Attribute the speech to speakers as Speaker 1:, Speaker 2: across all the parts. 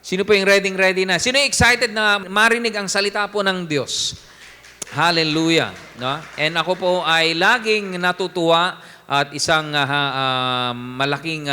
Speaker 1: Sino po yung ready na? Sino yung excited na marinig ang salita po ng Diyos? Hallelujah. No? And ako po ay laging natutuwa at isang malaking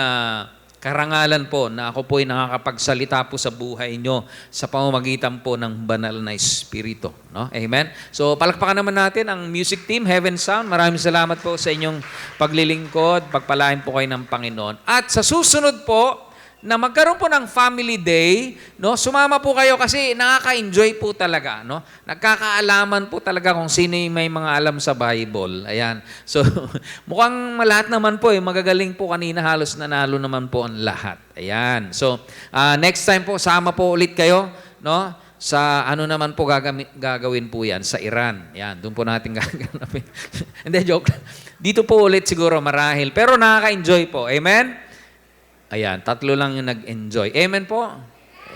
Speaker 1: karangalan po na ako po ay nakakapagsalita po sa buhay nyo sa pamamagitan po ng banal na Espiritu. No? Amen? So palakpakan naman natin ang music team, Heaven Sound. Maraming salamat po sa inyong paglilingkod. Pagpalain po kayo ng Panginoon. At sa susunod po, na magkaroon po ng family day, no? Sumama po kayo kasi nakaka-enjoy po talaga, no? Nagkakaalaman po talaga kung sino yung may mga alam sa Bible. Ayan. So, mukhang lahat naman po, magagaling po kanina, halos nanalo naman po ang lahat. Ayan. So, next time po, sama po ulit kayo, no? Sa ano naman po gagawin po yan? Sa Iran. Yan, doon po natin gaganapin. Hindi, joke. Dito po ulit siguro marahil. Pero nakaka-enjoy po. Amen? Ayan, 3 lang yung nag-enjoy. Amen po?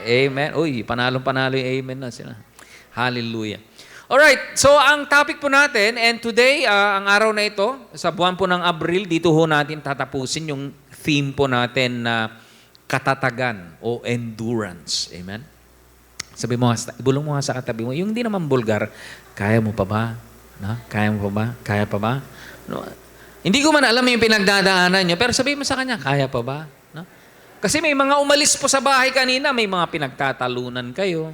Speaker 1: Amen. Uy, panalong-panalo yung amen na sila. Hallelujah. Alright, so ang topic po natin, and today, ang araw na ito, sa buwan po ng Abril, dito ho natin tatapusin yung theme po natin na katatagan o endurance. Amen? Sabi mo, ibulong mo nga sa katabi mo, yung di naman bulgar, kaya mo pa ba? No? Kaya mo pa ba? Kaya pa ba? No? Hindi ko man alam yung pinagdadaanan nyo, pero sabi mo sa kanya, kaya pa ba? No? Kasi may mga umalis po sa bahay kanina, may mga pinagtatalunan kayo.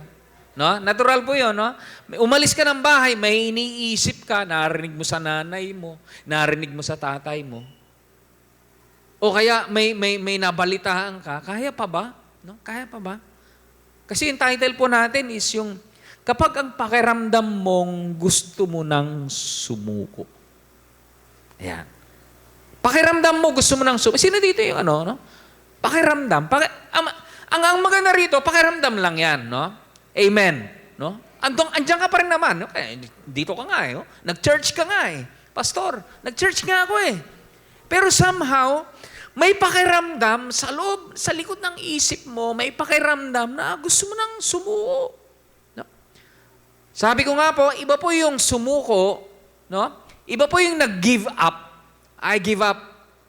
Speaker 1: No? Natural po yun. No? Umalis ka ng bahay, may iniisip ka, narinig mo sa nanay mo, narinig mo sa tatay mo. O kaya may nabalitaan ka, kaya pa ba? No? Kaya pa ba? Kasi yung title po natin is yung, kapag ang pakiramdam mong gusto mo nang sumuko. Ayan. Pakiramdam mo, gusto mo nang sumuko. Sino dito yung ano, no? Pakiramdam. Ang maganda rito, pakiramdam lang yan, no? Amen. No? Andiyan ka pa rin naman. No? Dito ka nga eh. No? Nag-church ka nga eh. Pastor, nag-church nga ako eh. Pero somehow, may pakiramdam sa loob, sa likod ng isip mo, may pakiramdam na gusto mo nang sumuko. No? Sabi ko nga po, iba po yung sumuko, no? Iba po yung nag-give up. I give up.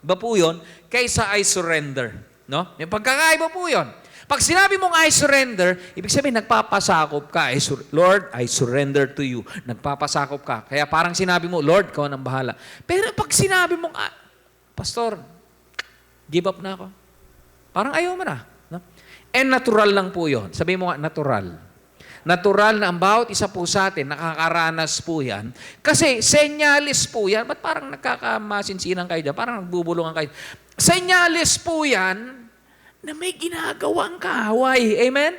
Speaker 1: Iba po yun, kaysa I surrender. No? Yung pagkakaiba po yun. Pag sinabi mong I surrender, ibig sabihin, nagpapasakop ka. Lord, I surrender to you. Nagpapasakop ka. Kaya parang sinabi mo, Lord, ikaw nang bahala. Pero pag sinabi mong, Pastor, give up na ako. Parang ayaw mo na. No? And natural lang po yun. Sabi mo nga, natural. Natural na ang bawat isa po sa atin, nakakaranas po yan. Kasi senyalis po yan. Ba't parang nagkakamasinsinan kayo dyan? Parang nagbubulungan kayo. Senyalis po yan na may ginagawang kaaway. Amen?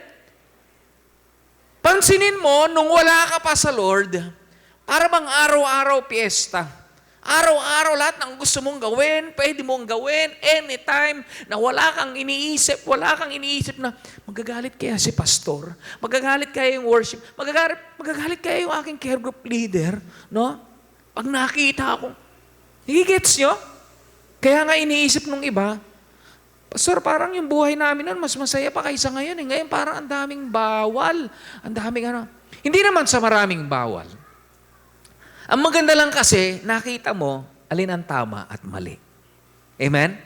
Speaker 1: Pansinin mo, nung wala ka pa sa Lord, para bang araw-araw piyesta. Araw-araw lahat ng gusto mong gawin, pwede mong gawin, anytime, na wala kang iniisip na magagalit kaya si pastor, magagalit kaya yung worship, magagalit kaya yung aking care group leader, no? Pag nakita ako, higigets nyo? Kaya nga iniisip nung iba, Pastor, parang yung buhay namin nun, mas masaya pa kaysa ngayon. Ngayon parang ang daming bawal, ang daming ano. Hindi naman sa maraming bawal. Ang maganda lang kasi, nakita mo, alin ang tama at mali. Amen?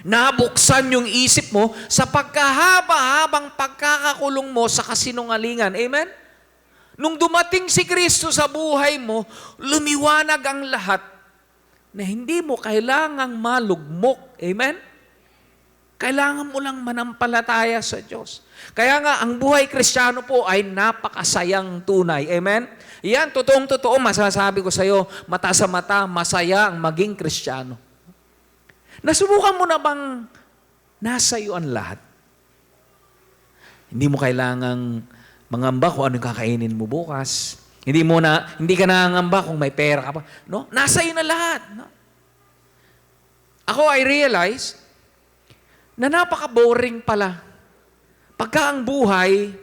Speaker 1: Nabuksan yung isip mo sa pagkahaba-habang pagkakakulong mo sa kasinungalingan. Amen? Nung dumating si Kristo sa buhay mo, lumiwanag ang lahat na hindi mo kailangang malugmok. Amen? Kailangan mo lang manampalataya sa Diyos. Kaya nga, ang buhay Kristiyano po ay napakasayang tunay. Amen? Yan, totoong-totoo, masasabi ko sa iyo, mata sa mata, masaya ang maging Kristiyano. Nasubukan mo na bang nasa iyo ang lahat? Hindi mo kailangang mangamba kung ano yung kakainin mo bukas. Hindi ka nangangamba kung may pera ka pa. No? Nasa iyo na lahat. No? Ako, I realize na napaka-boring pala. Pagka ang buhay,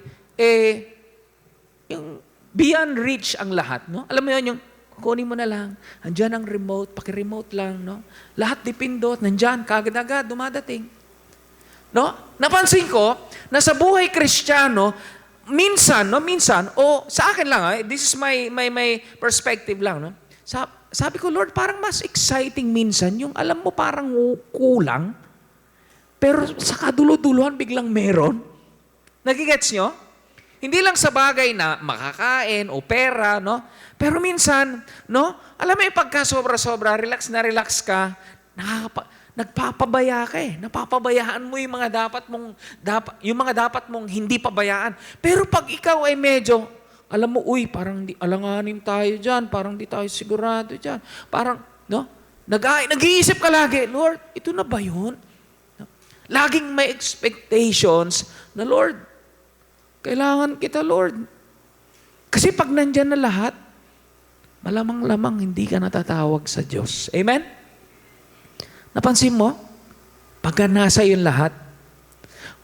Speaker 1: yung beyond reach ang lahat, no? Alam mo yun, yung kunin mo na lang, andyan ang remote, paki-remote lang, no? Lahat dipindot, nandyan, kagad-agad, dumadating. No? Napansin ko, na sa buhay Kristiyano, minsan, sa akin lang, this is my perspective lang, no? Sabi ko, Lord, parang mas exciting minsan, yung alam mo parang kulang, pero sa kadulo-duluhan biglang meron. Nagigets nyo? Hindi lang sa bagay na makakain o pera, no? Pero minsan, no? Alam mo yung pagka sobra-sobra, relax na relax ka, nagpapabaya ka eh. Napapabayaan mo yung mga dapat mong hindi pabayaan. Pero pag ikaw ay medyo, alam mo, uy, parang alanganin tayo dyan, parang di tayo sigurado dyan. Parang, no? Nag-iisip ka lagi, Lord, ito na ba yun? No? Laging may expectations na, Lord, kailangan kita, Lord. Kasi pag nandyan na lahat, malamang-lamang hindi ka natatawag sa Diyos. Amen? Napansin mo? Pagka nasa yung lahat,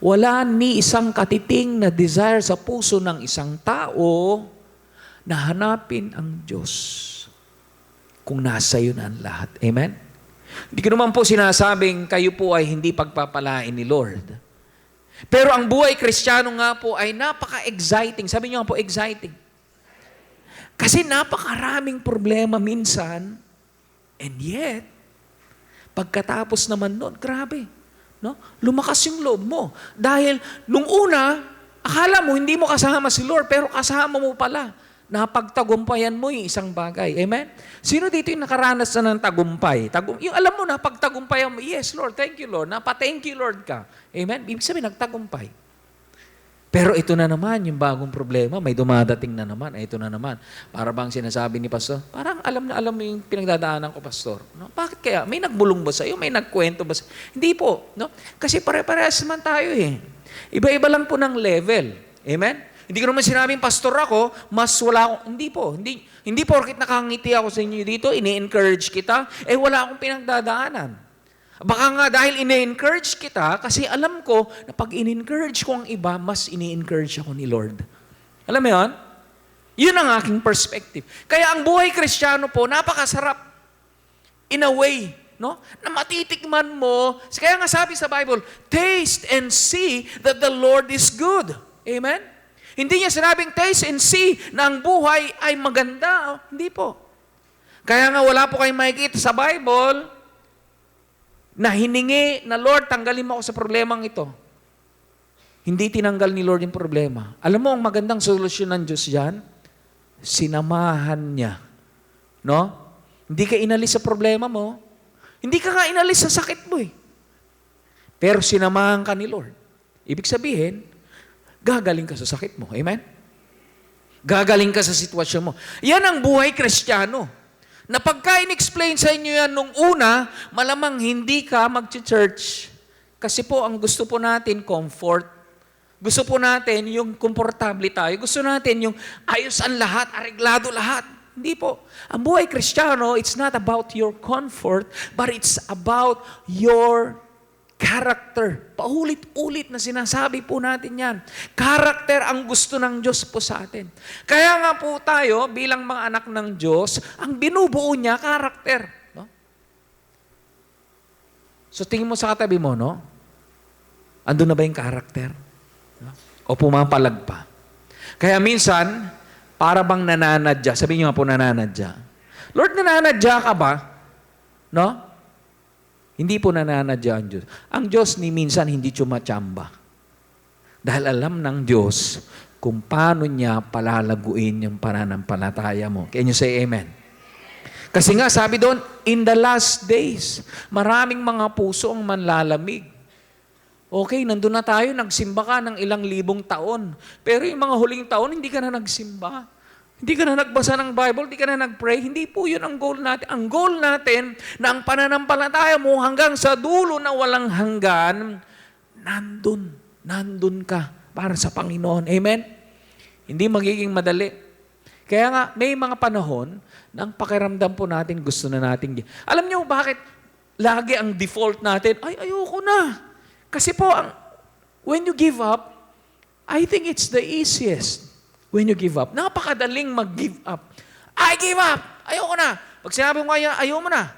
Speaker 1: wala ni isang katiting na desire sa puso ng isang tao na hanapin ang Diyos kung nasa yun ang lahat. Amen? Hindi ko naman po sinasabing kayo po ay hindi pagpapalain ni Lord. Pero ang buhay Kristiyano nga po ay napaka-exciting. Sabi niyo nga po, exciting. Kasi napakaraming problema minsan, and yet, pagkatapos naman nun, grabe, no? Lumakas yung loob mo. Dahil nung una, akala mo hindi mo kasama si Lord, pero kasama mo pala. Napagtagumpayan mo yung isang bagay. Amen? Sino dito yung nakaranas na ng tagumpay? Yung alam mo na, pagtagumpayan mo, yes, Lord, thank you, Lord. Thank you, Lord ka. Amen? Ibig sabihin, nagtagumpay. Pero ito na naman, yung bagong problema, may dumadating na naman. Ito na naman. Para bang sinasabi ni Pastor, parang alam na alam mo yung pinagdadaanan ko, Pastor. No? Bakit kaya? May nagbulong ba sa'yo? May nagkwento ba sa'yo? Hindi po. No? Kasi pare-parehas naman tayo eh. Iba-iba lang po ng level. Amen? Hindi ko naman sinabing pastor ako, mas wala akong, hindi po. Hindi porket nakangiti ako sa inyo dito, ini-encourage kita, wala akong pinagdadaanan. Baka nga dahil ini-encourage kita, kasi alam ko na pag in-encourage ko ang iba, mas ini-encourage ako ni Lord. Alam mo yun? Yun ang aking perspective. Kaya ang buhay Kristiyano po, napakasarap. In a way, no? Na matitikman mo. Kaya nga sabi sa Bible, taste and see that the Lord is good. Amen? Hindi niya sinabing taste and see na ang buhay ay maganda. Hindi po. Kaya nga wala po kayong makikita sa Bible na hiningi na Lord, tanggalin mo ako sa problemang ito. Hindi tinanggal ni Lord yung problema. Alam mo, ang magandang solusyon ng Diyos yan, sinamahan niya. No? Hindi ka inalis sa problema mo. Hindi ka nga inalis sa sakit mo eh. Pero sinamahan ka ni Lord. Ibig sabihin, gagaling ka sa sakit mo. Amen? Gagaling ka sa sitwasyon mo. Yan ang buhay Kristiyano. Na pagka in-explain sa inyo yan nung una, malamang hindi ka mag-church. Kasi po, ang gusto po natin, comfort. Gusto po natin yung komportable tayo. Gusto natin yung ayos ang lahat, areglado lahat. Hindi po. Ang buhay Kristiyano, it's not about your comfort, but it's about your character. Paulit-ulit na sinasabi po natin yan. Character ang gusto ng Diyos po sa atin. Kaya nga po tayo, bilang mga anak ng Diyos, ang binubuo niya, character. No? So tingin mo sa katabi mo, no? Andun na ba yung character? No? O pumapalag pa? Kaya minsan, para bang nananadya. Sabihin niyo nga po nananadya. Lord, nananadya ka ba? No? Hindi po nananadya ang Diyos. Ang Diyos ni minsan hindi tsumatsamba. Dahil alam ng Diyos kung paano niya palalaguin yung pananampalataya mo. Can you say amen? Kasi nga sabi doon, in the last days, maraming mga puso ang manlalamig. Okay, nandun na tayo, nagsimba ka ng ilang libong taon. Pero yung mga huling taon, hindi ka na nagsimba. Hindi ka na nagbasa ng Bible, hindi ka na nag-pray. Hindi po yun ang goal natin. Ang goal natin na ang pananampalataya mo hanggang sa dulo na walang hanggan, nandun ka para sa Panginoon. Amen? Hindi magiging madali. Kaya nga, may mga panahon na ang pakiramdam po natin, gusto na natin. Alam niyo bakit lagi ang default natin, ayoko na. Kasi po, when you give up, I think it's the easiest. When you give up, napakadaling mag-give up. I give up! Ayoko na. Pag sinabi mo kaya, ayaw mo na.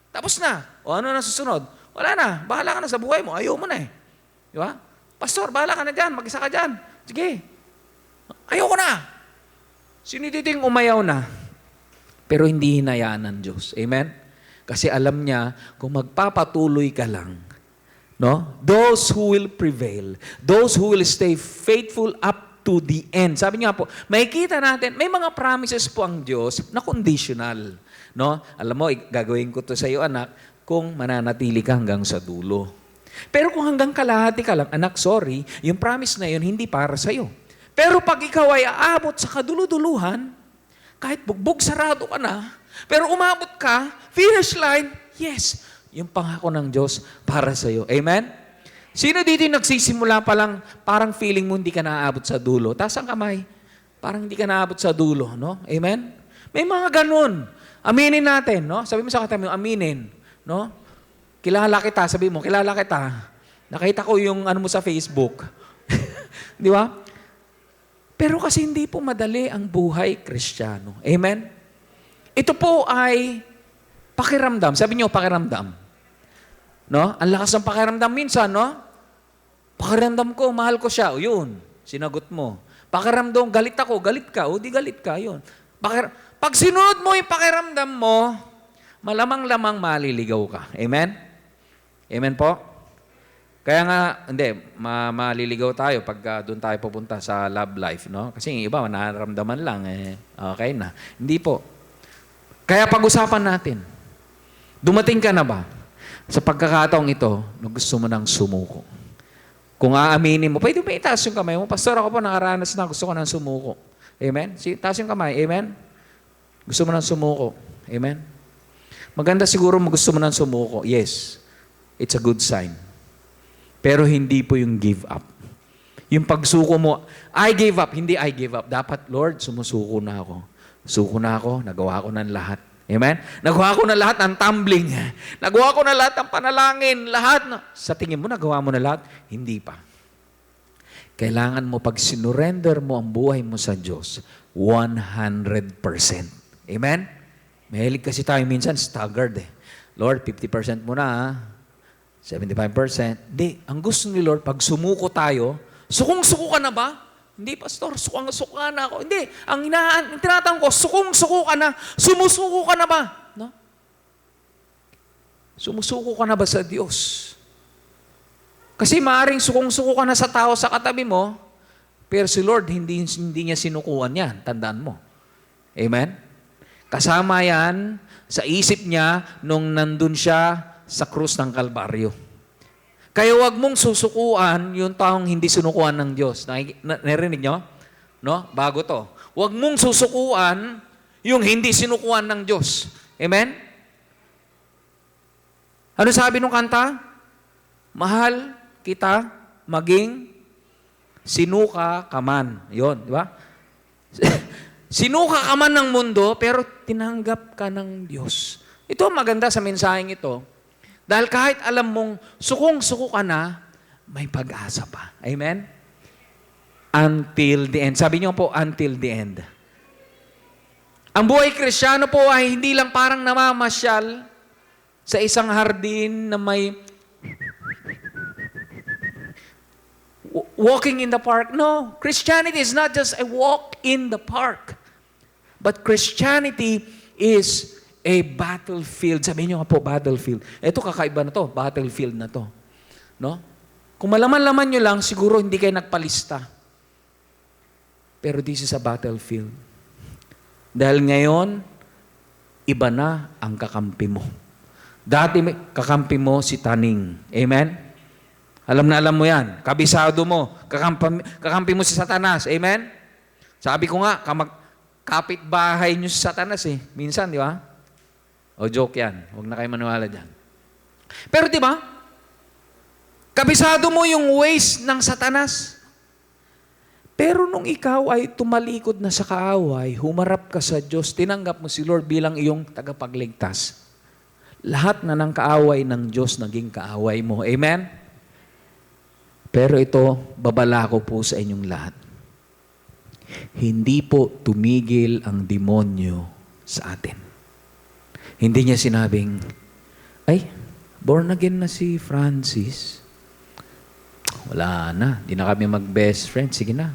Speaker 1: Tapos na. O ano na susunod? Wala na. Bahala ka na sa buhay mo. Ayaw mo na eh. Di ba? Pastor, bahala ka na dyan. Mag-isa ka dyan. Sige. Ayoko na. Sino dito yung umayaw na? Pero hindi hinayaan ng Diyos. Amen? Kasi alam niya, kung magpapatuloy ka lang, No? Those who will prevail. Those who will stay faithful up to the end. Sabi nga po, makikita natin, may mga promises po ang Diyos na conditional. No? Alam mo, gagawin ko to sa iyo, anak, kung mananatili ka hanggang sa dulo. Pero kung hanggang kalahati ka lang, anak, sorry, yung promise na yun hindi para sa iyo. Pero pag ikaw ay aabot sa kaduluduluhan, kahit bugbog sarado ka na, pero umabot ka, finish line, yes, yung pangako ng Diyos para sa iyo. Amen? Sino dito yung nagsisimula pa lang, parang feeling mo hindi ka naaabot sa dulo? Taas ang kamay. Parang hindi ka naaabot sa dulo, no? Amen? May mga ganun. Aminin natin, no? Sabi mo sa katabi mo, aminin, no? Kilala kita, sabi mo, kilala kita. Nakita ko yung ano mo sa Facebook. Di ba? Pero kasi hindi po madali ang buhay Kristiyano. Amen? Ito po ay pakiramdam. Sabi niyo, pakiramdam. No? Ang lakas ng pakiramdam minsan, no? Pakiramdam ko, mahal ko siya. O yun, sinagot mo. Pakiramdam, galit ako, galit ka. O di galit ka, yun. Pag sinunod mo yung pakiramdam mo, malamang-lamang maliligaw ka. Amen? Amen po? Kaya nga, hindi, maliligaw tayo pag doon tayo pupunta sa love life, no? Kasi yung iba, nararamdaman lang, okay na. Hindi po. Kaya pag-usapan natin, dumating ka na ba sa pagkakataong ito na gusto mo nang sumuko? Kung aaminin mo, pwede ba itaas yung kamay mo? Pastor, ako po nakaranas na, gusto ko nang sumuko. Amen? Taas yung kamay. Amen? Gusto mo nang sumuko. Amen? Maganda siguro gusto mo nang sumuko. Yes. It's a good sign. Pero hindi po yung give up. Yung pagsuko mo, I gave up, hindi I gave up. Dapat, Lord, sumusuko na ako. Suko na ako, nagawa ko ng lahat. Amen? Nagawa ko na lahat ng tumbling. Nagawa ko na lahat ng panalangin. Lahat. Sa tingin mo, nagawa mo na lahat? Hindi pa. Kailangan mo, pag sinurrender mo ang buhay mo sa Diyos, 100%. Amen? Mahilig kasi tayo minsan, staggered eh. Lord, 50% mo na 75%. Hindi. Ang gusto ni Lord, pag sumuko tayo, sukong-suko ka na ba? Hindi, Pastor, sukong-suko ka na ako. Hindi. Ang tinatanong ko, sukong-suko ka na. Sumusuko ka na ba? No? Sumusuko ka na ba sa Diyos? Kasi maaaring sukong-suko ka na sa tao sa katabi mo, pero si Lord, hindi niya sinukuan yan. Tandaan mo. Amen? Kasama yan sa isip niya nung nandun siya sa krus ng Kalbaryo. Kaya wag mong susukuan yung taong hindi sinukuan ng Diyos. Narinig nyo? No? Bago to. Wag mong susukuan yung hindi sinukuan ng Diyos. Amen? Ano sabi nung kanta? Mahal kita maging sinuka ka man. Yun, di ba? Sinuka ka man ng mundo, pero tinanggap ka ng Diyos. Ito maganda sa mensaheng ito. Dahil kahit alam mong sukong-suko ka na, may pag-asa pa. Amen? Until the end. Sabi niyo po, until the end. Ang buhay Kristiyano po ay hindi lang parang namamasyal sa isang hardin na may walking in the park. No, Christianity is not just a walk in the park. But Christianity is a battlefield. Sabihin nyo nga po, battlefield. Ito, kakaiba na to. Battlefield na to. No? Kung malaman-laman nyo lang, siguro hindi kayo nagpalista. Pero this is a battlefield. Dahil ngayon, iba na ang kakampi mo. Dati, kakampi mo si Taning. Amen? Alam na alam mo yan. Kabisado mo. Kakampi mo si Satanas. Amen? Sabi ko nga, kapitbahay nyo si Satanas eh. Minsan, di ba? O joke yan. Huwag na kayo maniwala dyan. Pero di ba? Kabisado mo yung ways ng Satanas. Pero nung ikaw ay tumalikod na sa kaaway, humarap ka sa Diyos, tinanggap mo si Lord bilang iyong tagapagligtas. Lahat na ng kaaway ng Diyos naging kaaway mo. Amen? Pero ito, babala ko po sa inyong lahat. Hindi po tumigil ang demonyo sa atin. Hindi niya sinabing, ay, born again na si Francis. Wala na. Hindi na kami mag-best friend. Sige na.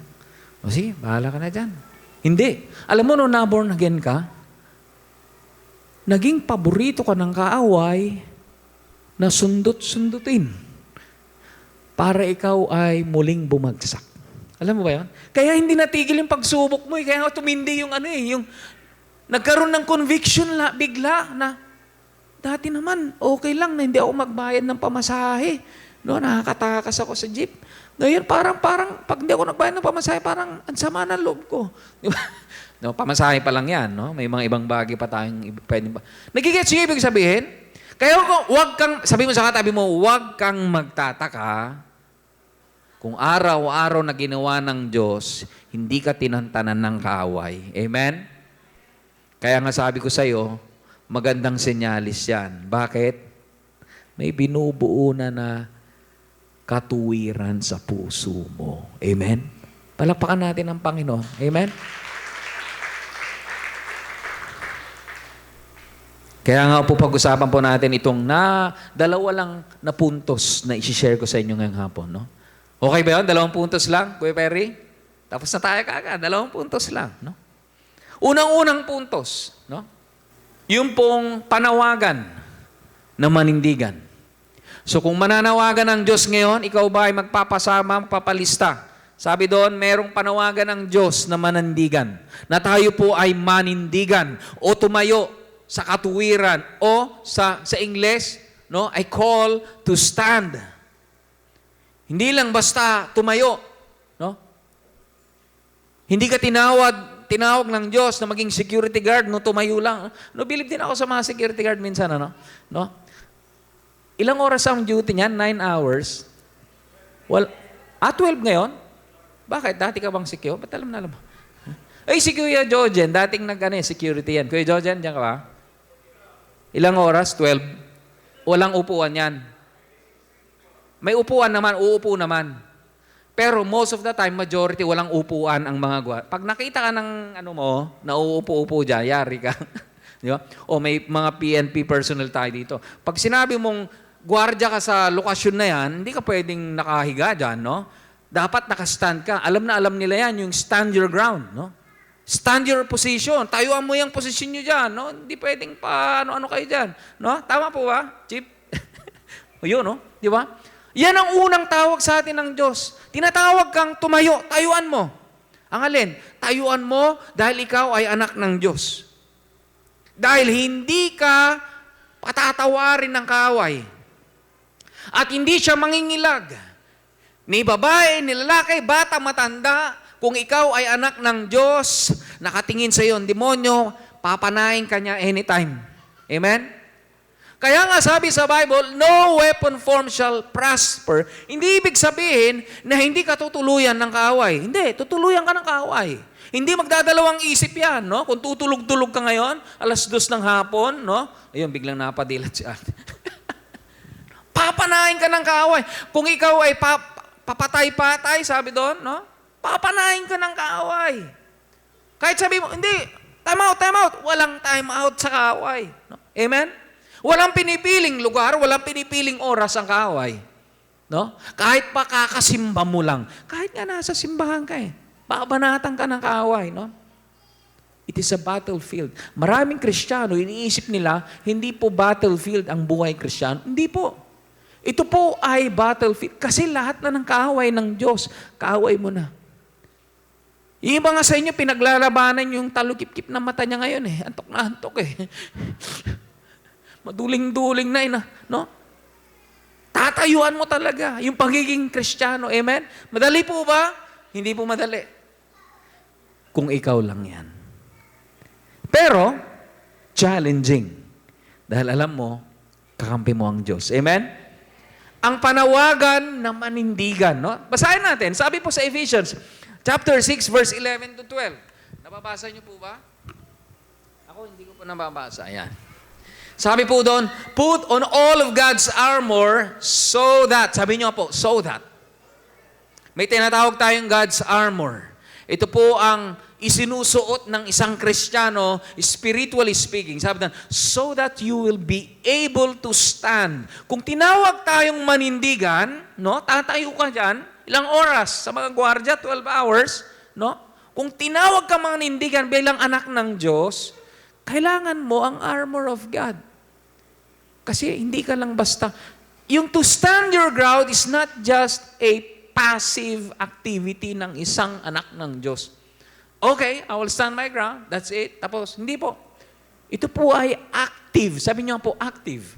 Speaker 1: O sige, bahala ka na dyan. Hindi. Alam mo, nung na-born again ka, naging paborito ka ng kaaway na sundot-sundutin. para ikaw ay muling bumagsak. Alam mo ba yun? Kaya hindi natigil yung pagsubok mo. Kaya tumindi yung yung nagkaroon ng conviction bigla na dati naman okay lang na hindi ako magbayad ng pamasahe. No, nakakatakas ako sa jeep. Ngayon parang pag hindi ako nagbayad ng pamasahe, parang ang sama ng loob ko. Di ba? No, pamasahe pa lang yan. No? May mga ibang bagay pa tayong pwedeng pa. Nagigets yung ibig sabihin? Kaya sabi mo sa katabi mo, huwag kang magtataka kung araw-araw na ginawa ng Diyos, hindi ka tinantanan ng kaaway. Amen? Kaya nga sabi ko sa iyo, magandang senyalis yan. Bakit? May binubuo na katuwiran sa puso mo. Amen? Palakpakan natin ang Panginoon. Amen? Kaya nga po pag-usapan po natin itong dalawa lang na puntos na isi-share ko sa inyo ngayong hapon. No? Okay ba yun? 2 puntos lang, Kuya Perry? Tapos na tayo kaagad. 2 puntos lang. No? Unang-unang puntos. No? Yung pong panawagan na manindigan. So kung mananawagan ng Diyos ngayon, ikaw ba ay magpapasama, magpapalista? Sabi doon, merong panawagan ng Diyos na manindigan. Na tayo po ay manindigan o tumayo sa katuwiran o sa English, no, I call to stand. Hindi lang basta tumayo, no? Hindi ka tinawag ng Diyos na maging security guard no tumayo lang. No, believe din ako sa mga security guard minsan, ano? No? Ilang oras ang duty niyan? 9 hours. Well, 12 ngayon? Bakit? Dati ka bang secure? Ba't alam na alam mo? Ay, si Kuya Jojen, dating security yan. Kuya Jojen, diyan ka ba? Ilang oras? 12. Walang upuan yan. May upuan naman, uupo naman. Pero most of the time, majority, walang upuan ang mga gwardiya. Pag nakita ka ng na uupo-upo dyan, yari ka. Di ba? O may mga PNP personnel tayo dito. Pag sinabi mong gwardiya ka sa lokasyon na yan, hindi ka pwedeng nakahiga dyan, no? Dapat nakastand ka. Alam na alam nila yan, yung stand your ground, no? Stand your position. Tayuan mo yung position nyo dyan, no? Hindi pwedeng pa ano-ano kayo dyan. No? Tama po ba, Chief? O yun, no? Di ba? Yan ang unang tawag sa atin ng Diyos. Tinatawag kang tumayo, tayuan mo. Ang alin? Tayuan mo dahil ikaw ay anak ng Diyos. Dahil hindi ka patatawarin ng kaaway. At hindi siya mangingilag. Ni babae, ni lalaki, bata, matanda, kung ikaw ay anak ng Diyos, nakatingin sa iyo ang demonyo, papanain ka niya anytime. Amen? Kaya nga sabi sa Bible, no weapon formed shall prosper. Hindi ibig sabihin na hindi ka tutuluyan ng kaaway. Hindi, tutuluyan ka ng kaaway. Hindi magdadalawang isip yan, no? Kung tutulog-tulog ka ngayon, 2:00 ng hapon, no? Ayun, biglang napadilat si ate. Papanain ka ng kaaway. Kung ikaw ay papatay-patay, sabi doon, no? Papanain ka ng kaaway. Kahit sabi mo, hindi, time out. Walang time out sa kaaway. No? Amen? Walang pinipiling lugar, walang pinipiling oras ang kaaway. No? Kahit pa kakasimba mo lang. Kahit nga nasa simbahan ka babanatan ka ng kaaway. No? It is a battlefield. Maraming Kristiyano, iniisip nila, hindi po battlefield ang buhay Kristiyano. Hindi po. Ito po ay battlefield. Kasi lahat na ng kaaway ng Diyos, kaaway mo na. Yung iba nga sa inyo, pinaglalabanan yung talukip-kip na mata niya ngayon Antok na antok Maduling-duling na no? Tatayuan mo talaga yung pagiging Kristiyano. Amen? Madali po ba? Hindi po madali. Kung ikaw lang yan. Pero, challenging. Dahil alam mo, kakampi mo ang Diyos. Amen? Ang panawagan na manindigan. No? Basahin natin. Sabi po sa Ephesians, chapter 6, verse 11 to 12. Nababasa niyo po ba? Ako, hindi ko po nababasa. Ayan. Sabi po doon, put on all of God's armor so that, sabi niyo po, so that. May tinatawag tayong God's armor. Ito po ang isinusuot ng isang Kristiyano, spiritually speaking. Sabi doon, so that you will be able to stand. Kung tinawag tayong manindigan, no, tatayo ka dyan, ilang oras sa mga gwardya, 12 hours, no? Kung tinawag ka manindigan bilang anak ng Diyos, kailangan mo ang armor of God. Kasi hindi ka lang basta, yung to stand your ground is not just a passive activity ng isang anak ng Diyos. Okay, I will stand my ground. That's it. Tapos, hindi po. Ito po ay active. Sabi niyo po, active.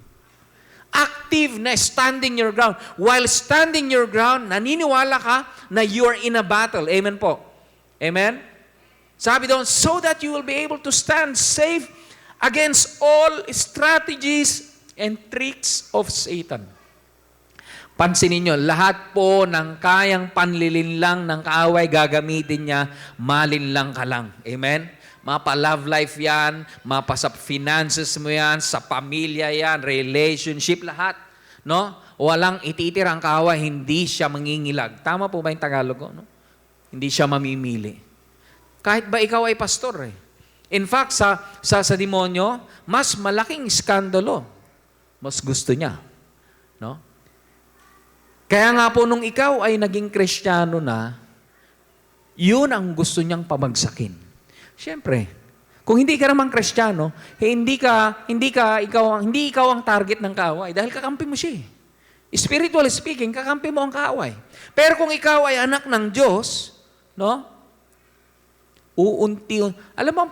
Speaker 1: Active na standing your ground. While standing your ground, naniniwala ka na you are in a battle. Amen po. Amen? Sabi doon, so that you will be able to stand safe against all strategies and tricks of Satan. Pansinin nyo, lahat po ng kayang panlilinlang ng kaaway gagamitin niya, malinlang ka lang. Amen? Mapa-love life yan, mapa sa finances mo yan, sa pamilya yan, relationship, lahat. No? Walang ititira ang kaaway, hindi siya mangingilag. Tama po ba yung Tagalog ko? No? Hindi siya mamimili. Kahit ba ikaw ay pastor eh. In fact, sa demonyo, mas malaking iskandalo. Mas gusto niya. No? Kaya nga po nung ikaw ay naging Kristiyano na, yun ang gusto niyang pabagsakin. Siyempre, kung hindi ka naman Kristiyano, hindi ikaw ang target ng kaaway dahil kakampi mo siya. Spiritually speaking, kakampi mo ang kaaway. Pero kung ikaw ay anak ng Diyos, no? Alam mo,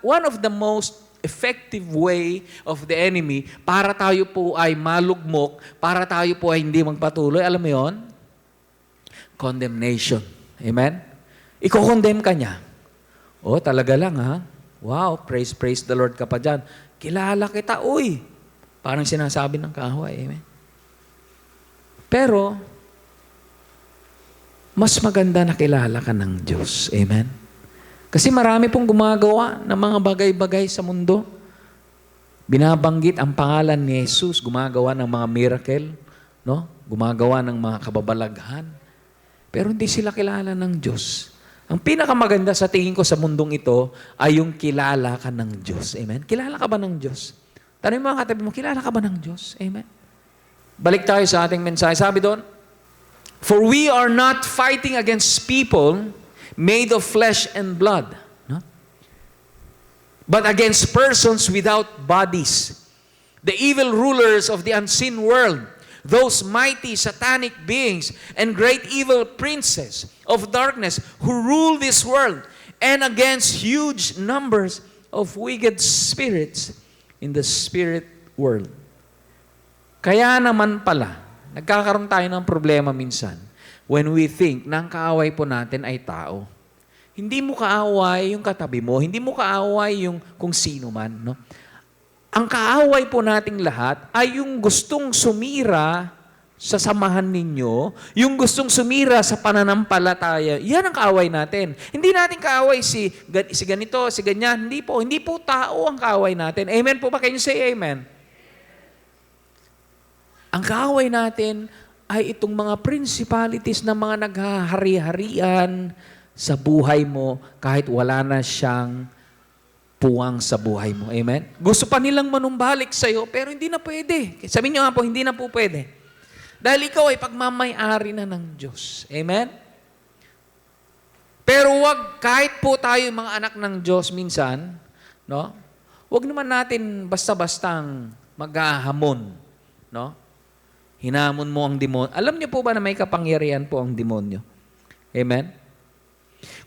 Speaker 1: one of the most effective way of the enemy para tayo po ay malugmok, para tayo po ay hindi magpatuloy. Alam mo yon? Condemnation. Amen? Iko-condemn ka niya. Oh, talaga lang ha? Wow, praise the Lord ka pa dyan. Kilala kita, uy. Parang sinasabi ng kaaway. Amen? Pero, mas maganda na kilala ka ng Diyos. Amen? Kasi marami pong gumagawa ng mga bagay-bagay sa mundo. Binabanggit ang pangalan ni Jesus, gumagawa ng mga miracle, no? Gumagawa ng mga kababalaghan. Pero hindi sila kilala ng Diyos. Ang pinakamaganda sa tingin ko sa mundong ito ay yung kilala ka ng Diyos. Amen? Kilala ka ba ng Diyos? Tanong mo ang katabi mo, kilala ka ba ng Diyos? Amen? Balik tayo sa ating mensahe. Sabi doon, for we are not fighting against people made of flesh and blood, no? But against persons without bodies, the evil rulers of the unseen world, those mighty satanic beings and great evil princes of darkness who rule this world, and against huge numbers of wicked spirits in the spirit world. Kaya naman pala, nagkakaroon tayo ng problema minsan when we think na ang kaaway po natin ay tao. Hindi mo kaaway yung katabi mo, hindi mo kaaway yung kung sino man. No? Ang kaaway po nating lahat ay yung gustong sumira sa samahan ninyo, yung gustong sumira sa pananampalataya. Yan ang kaaway natin. Hindi natin kaaway si ganito, si ganyan. Hindi po tao ang kaaway natin. Amen po ba? Can you say amen? Ang kaaway natin ay itong mga principalities na mga naghahari-harian sa buhay mo kahit wala na siyang puwang sa buhay mo. Amen? Gusto pa nilang manumbalik sa'yo, pero hindi na pwede. Sabihin niyo nga po, hindi na po pwede. Dahil ikaw ay pagmamay-ari na ng Diyos. Amen? Pero wag, kahit po tayo mga anak ng Diyos minsan, no? Wag naman natin basta-bastang maghahamon, no? Hinamon mo ang demonyo. Alam niyo po ba na may kapangyarihan po ang demonyo? Amen?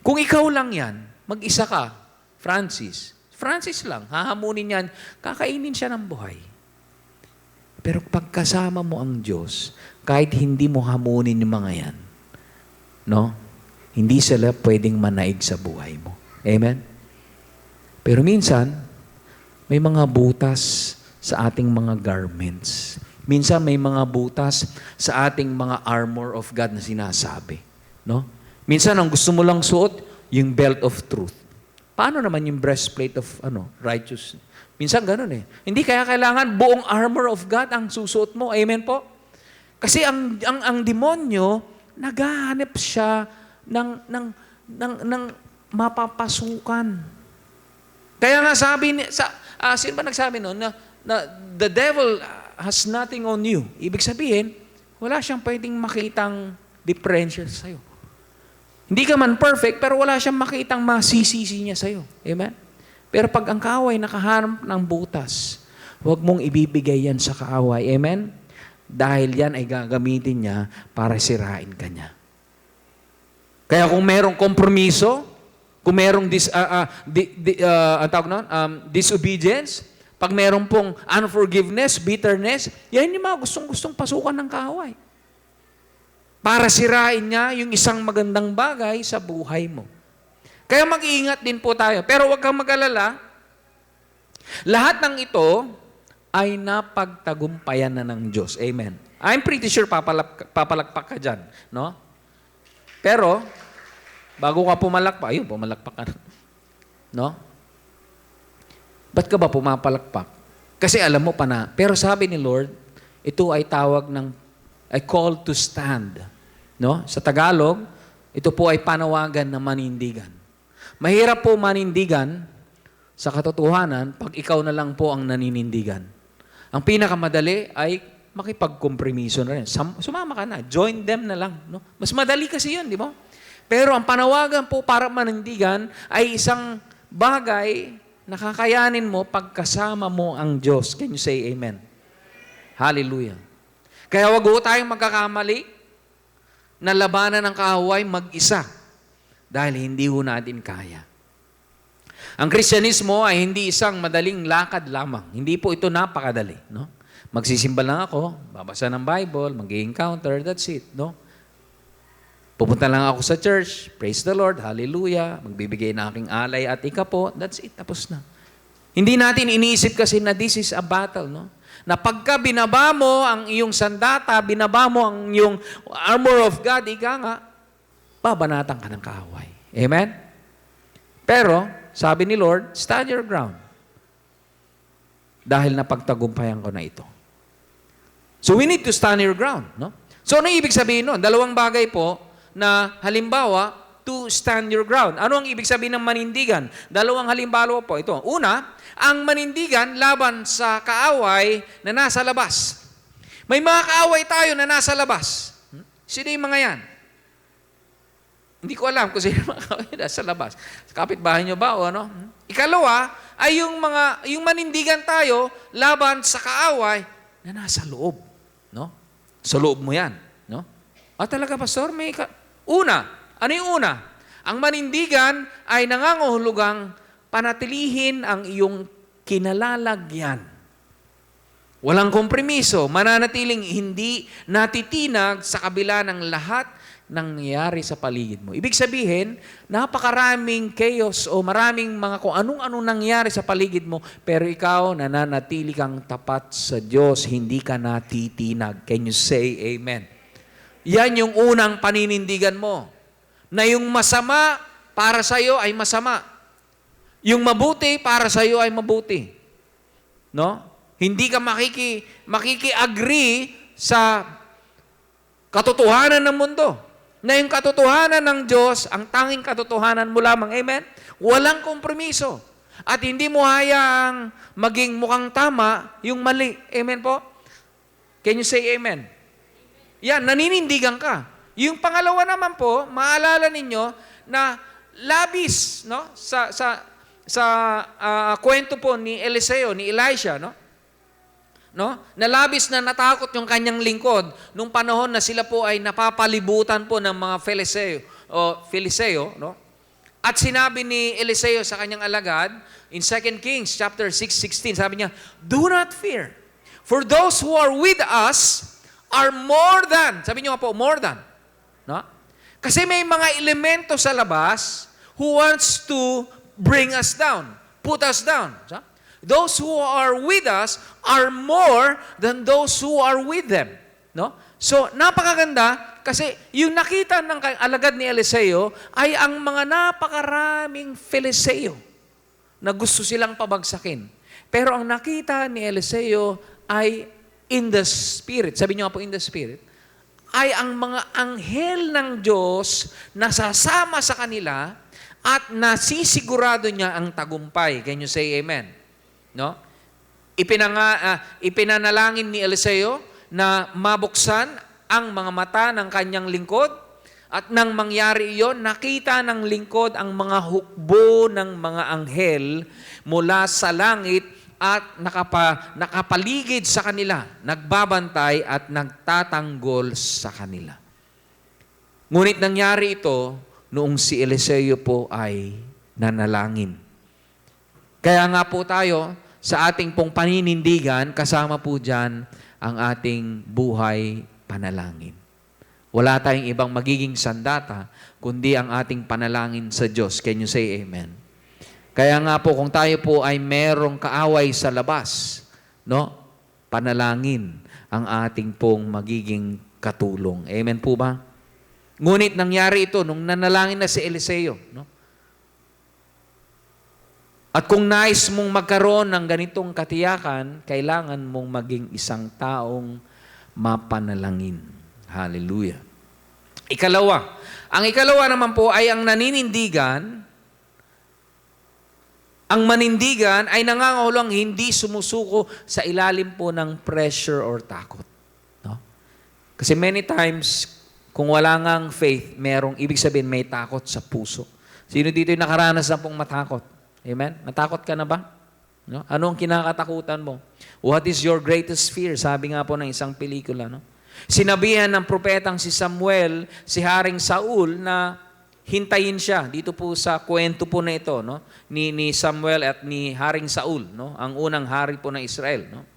Speaker 1: Kung ikaw lang yan, mag-isa ka, Francis lang, hahamunin yan, kakainin siya ng buhay. Pero pagkasama mo ang Diyos, kahit hindi mo hamunin yung mga yan, no? Hindi sila pwedeng manaig sa buhay mo. Amen? Pero minsan, may mga butas sa ating mga garments. Minsan may mga butas sa ating mga armor of God na sinasabi. No? Minsan ang gusto mo lang suot, yung belt of truth. Paano naman yung breastplate of righteousness? Minsan ganun eh. Hindi kaya kailangan buong armor of God ang susuot mo. Amen po? Kasi ang demonyo, naghahanap siya ng mapapasukan. Kaya nga sabi, sino ba nagsabi noon na the devil has nothing on you. Ibig sabihin, wala siyang pwedeng makitang differential sa'yo. Hindi ka man perfect, pero wala siyang makitang masisisi niya sa'yo. Amen? Pero pag ang kaaway nakahanap ng butas, huwag mong ibibigay yan sa kaaway. Amen? Dahil yan ay gagamitin niya para sirain ka niya. Kaya kung merong kompromiso, kung merong disobedience, pag merong pong unforgiveness, bitterness, yan yung mga gustong-gustong pasukan ng kaaway. Para sirain niya yung isang magandang bagay sa buhay mo. Kaya mag-iingat din po tayo. Pero huwag kang mag-alala, lahat ng ito ay napagtagumpayan na ng Diyos. Amen. I'm pretty sure papalakpak ka dyan. No? Pero, bago ka pumalakpak, ayun, pumalakpak ka. No? Ba't ka ba pumapalakpak? Kasi alam mo pa na. Pero sabi ni Lord, ito ay tawag ng, ay call to stand. No? Sa Tagalog, ito po ay panawagan na manindigan. Mahirap po manindigan sa katotohanan pag ikaw na lang po ang naninindigan. Ang pinakamadali ay makipagkompromiso na rin. Sumama ka na. Join them na lang. No? Mas madali kasi yun, di ba? Pero ang panawagan po para manindigan ay isang bagay na kakayanin mo pagkasama mo ang Diyos. Can you say amen? Hallelujah. Kaya wag ho tayong magkakamali na labanan ng kaaway mag-isa dahil hindi ho natin kaya. Ang Kristyanismo ay hindi isang madaling lakad lamang. Hindi po ito napakadali. No? Magsisimba lang ako, babasa ng Bible, mag-encounter, that's it. No? Pupunta lang ako sa church, praise the Lord, hallelujah, magbibigay na aking alay at ikapo, that's it, tapos na. Hindi natin iniisip kasi na this is a battle. No? Na pagka binaba mo ang iyong sandata, binaba mo ang iyong armor of God, ika nga, babanatan ka ng kaaway. Amen? Pero, sabi ni Lord, stand your ground. Dahil napagtagumpayan ko na ito. So we need to stand your ground. No? So ano ibig sabihin nun? Dalawang bagay po na halimbawa, to stand your ground. Ano ang ibig sabihin ng manindigan? Dalawang halimbawa po ito. Una, ang manindigan laban sa kaaway na nasa labas. May mga kaaway tayo na nasa labas. Sino yung mga yan? Hindi ko alam kung sino mga kaaway nasa labas. Sa kapitbahay nyo ba o ano? Ikalawa, ay yung manindigan tayo laban sa kaaway na nasa loob. No? Sa loob mo yan. No? Talaga, Pastor, una, ano yung una? Ang manindigan ay nangangahulugang panatilihin ang iyong kinalalagyan. Walang kompromiso, mananatiling hindi natitinag sa kabila ng lahat ng nangyayari sa paligid mo. Ibig sabihin, napakaraming chaos o maraming mga kung anong-anong nangyayari sa paligid mo, pero ikaw nananatili kang tapat sa Diyos, hindi ka natitinag. Can you say amen? Yan yung unang paninindigan mo. Na yung masama para sa iyo ay masama. Yung mabuti para sa iyo ay mabuti. No? Hindi ka makiki-agree sa katotohanan ng mundo. Na yung katotohanan ng Diyos, ang tanging katotohanan mo lamang. Amen? Walang kompromiso. At hindi mo hayaang maging mukhang tama yung mali. Amen po? Can you say amen? Yan, naninindigan ka. Yung pangalawa naman po, maalala ninyo na labis, no? Sa kwento po ni Eliseo, ni Elisha, no? Nalabis na natakot yung kanyang lingkod nung panahon na sila po ay napapalibutan po ng mga Filiseo, no? At sinabi ni Eliseo sa kanyang alagad in 2 Kings chapter 6:16, sabi niya, "Do not fear, for those who are with us are more than," sabi niyo nga po, more than, no? Kasi may mga elemento sa labas who wants to bring us down, put us down. Those who are with us are more than those who are with them. No? So, napakaganda kasi yung nakita ng alagad ni Eliseo ay ang mga napakaraming Filiseo na gusto silang pabagsakin. Pero ang nakita ni Eliseo ay in the Spirit. Sabi niyo nga po, in the Spirit. Ay ang mga anghel ng Diyos na sasama sa kanila at nasisigurado niya ang tagumpay. Can you say amen? No? Ipinanalangin ni Eliseo na mabuksan ang mga mata ng kanyang lingkod at nang mangyari iyon, nakita ng lingkod ang mga hukbo ng mga anghel mula sa langit at nakapaligid sa kanila, nagbabantay at nagtatanggol sa kanila. Ngunit nangyari ito noong si Eliseo po ay nanalangin. Kaya nga po tayo, sa ating pong paninindigan, kasama po dyan ang ating buhay panalangin. Wala tayong ibang magiging sandata, kundi ang ating panalangin sa Diyos. Can you say amen? Kaya nga po, kung tayo po ay merong kaaway sa labas, no? Panalangin ang ating pong magiging katulong. Amen po ba? Ngunit nangyari ito nung nanalangin na si Eliseo, no? At kung nais mong magkaroon ng ganitong katiyakan, kailangan mong maging isang taong mapanalangin. Hallelujah. Ang ikalawa naman po ay ang naninindigan. Ang manindigan ay nangangahulugang hindi sumusuko sa ilalim po ng pressure or takot. No? Kasi many times, kung wala ngang faith, ibig sabihin may takot sa puso. Sino dito yung nakaranas na pong matakot? Amen? Natakot ka na ba? No? Ano ang kinakatakutan mo? What is your greatest fear? Sabi nga po ng isang pelikula. No? Sinabihan ng propetang si Samuel, si Haring Saul, na hintayin siya. Dito po sa kwento po na ito, no? ni Samuel at ni Haring Saul, no? Ang unang hari po ng Israel. No?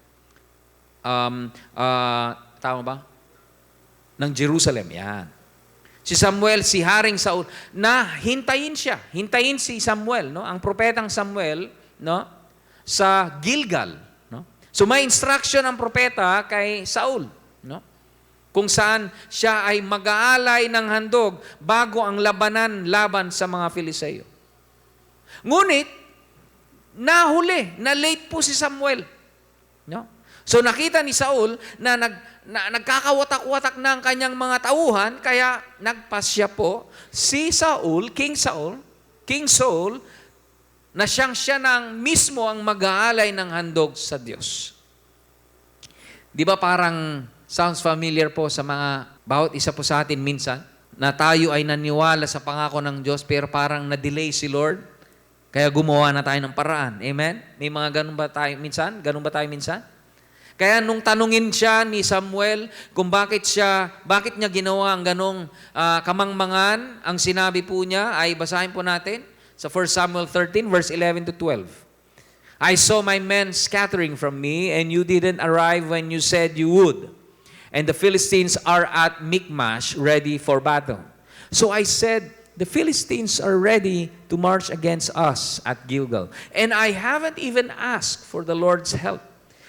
Speaker 1: Tama ba? Ng Jerusalem, yan. Si Samuel, si Haring Saul, na hintayin siya. Hintayin si Samuel, no? Ang propetang Samuel, no? Sa Gilgal, no? So may instruction ang propeta kay Saul, no? Kung saan siya ay mag-aalay ng handog bago ang laban sa mga Filiseo. Ngunit, na late po si Samuel. No? So nakita ni Saul na nagkakawatak-watak na ang kanyang mga tauhan, kaya nagpasya po si Saul, King Saul, na siya nang mismo ang mag-aalay ng handog sa Diyos. Di ba parang sounds familiar po sa bawat isa po sa atin minsan, na tayo ay naniwala sa pangako ng Diyos pero parang na-delay si Lord, kaya gumawa na tayo ng paraan. Amen? May mga ganun ba tayo minsan? Ganun ba tayo minsan? Kaya nung tanungin siya ni Samuel kung bakit niya ginawa ang ganong kamangmangan, ang sinabi po niya ay basahin po natin sa 1 Samuel 13 verse 11 to 12. I saw my men scattering from me, and you didn't arrive when you said you would. And the Philistines are at Michmash, ready for battle. So I said, the Philistines are ready to march against us at Gilgal. And I haven't even asked for the Lord's help.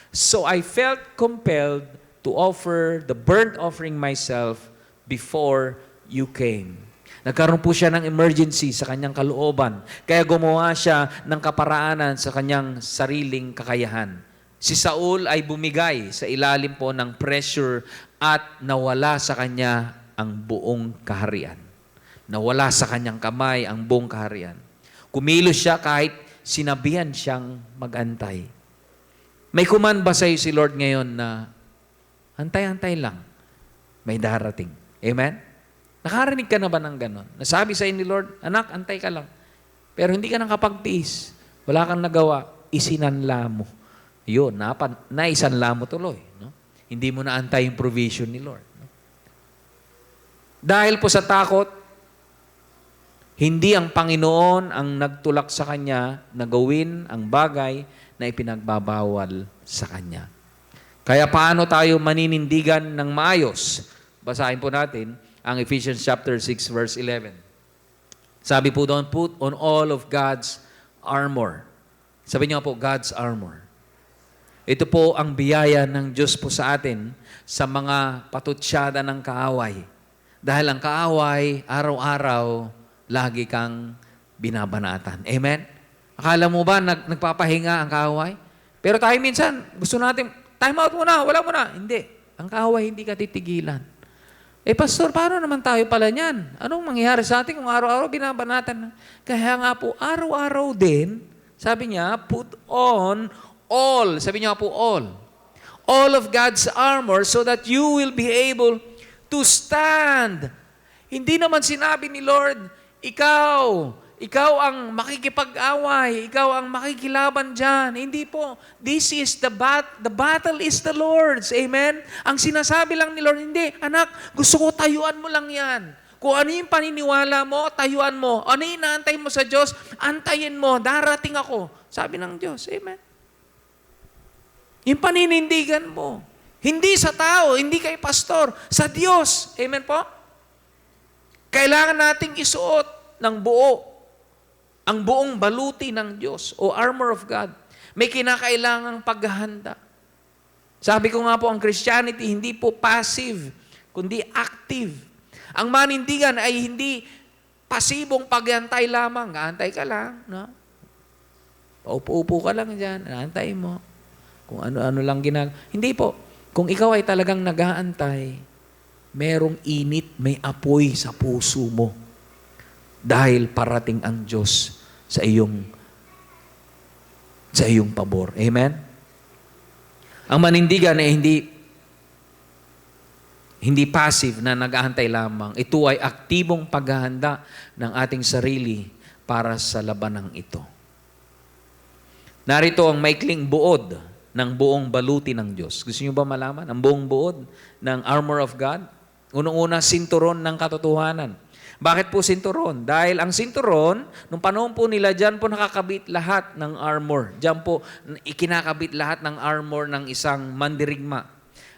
Speaker 1: So I felt compelled to offer the burnt offering myself before you came. Nagkaroon po siya ng emergency sa kanyang kalooban. Kaya gumawa siya ng kaparaanan sa kanyang sariling kakayahan. Si Saul ay bumigay sa ilalim po ng pressure at nawala sa kanya ang buong kaharian. Nawala sa kanyang kamay ang buong kaharian. Kumilos siya kahit sinabihan siyang mag-antay. May command ba sa iyo si Lord ngayon na antay-antay lang, may darating? Amen? Nakarinig ka na ba ng ganon? Nasabi sa iyo ni Lord, anak, antay ka lang. Pero hindi ka nakapagtiis. Wala kang nagawa. Isinanla mo. Yun, naisanla mo tuloy. No? Hindi mo naantay yung provision ni Lord. No? Dahil po sa takot, hindi ang Panginoon ang nagtulak sa kanya na gawin ang bagay na ipinagbabawal sa kanya. Kaya paano tayo maninindigan ng maayos? Basahin po natin ang Ephesians chapter 6 verse 11. Sabi po doon, put on all of God's armor. Sabi niyo po, God's armor. Ito po ang biyaya ng Diyos po sa atin sa mga patutsyada ng kaaway. Dahil ang kaaway, araw-araw, lagi kang binabanatan. Amen? Akala mo ba nagpapahinga ang kaaway? Pero tayo minsan, gusto natin, time out muna, wala muna. Hindi. Ang kaaway, hindi ka titigilan. Pastor, paano naman tayo pala niyan? Anong mangyayari sa atin kung araw-araw binabanatan? Kaya nga po, araw-araw din, sabi niya, put on all. Sabi niya po, all. All of God's armor so that you will be able to stand. Hindi naman sinabi ni Lord, ikaw, ikaw ang makikipag-away, ikaw ang makikilaban dyan. Hindi po. This is the battle is the Lord's. Amen? Ang sinasabi lang ni Lord, hindi, anak, gusto ko tayuan mo lang yan. Kung ano yung paniniwala mo, tayuan mo. Ano yung inaantay mo sa Diyos, antayin mo, darating ako. Sabi ng Diyos. Amen? Yung paninindigan mo. Hindi sa tao, hindi kay pastor, sa Diyos. Amen po? Kailangan nating isuot ng buo ang buong baluti ng Diyos o armor of God. May kinakailangang paghahanda. Sabi ko nga po, ang Christianity hindi po passive, kundi active. Ang manindigan ay hindi pasibong paghantay lamang. Aantay ka lang. No? Paupo-upo ka lang dyan. Aantay mo. Kung ano-ano lang Hindi po. Kung ikaw ay talagang nag-aantay, merong init, may apoy sa puso mo. Dahil parating ang Diyos sa iyong pabor. Amen? Ang manindigan ay hindi passive na nag-aantay lamang. Ito ay aktibong paghahanda ng ating sarili para sa labanang ito. Narito ang maikling buod ng buong baluti ng Diyos. Gusto niyo ba malaman? Ang buong buod ng armor of God? Unang-una, sinturon ng katotohanan. Bakit po sinturon? Dahil ang sinturon, nung panahon po nila, dyan po nakakabit lahat ng armor. Dyan po ikinakabit lahat ng armor ng isang mandirigma.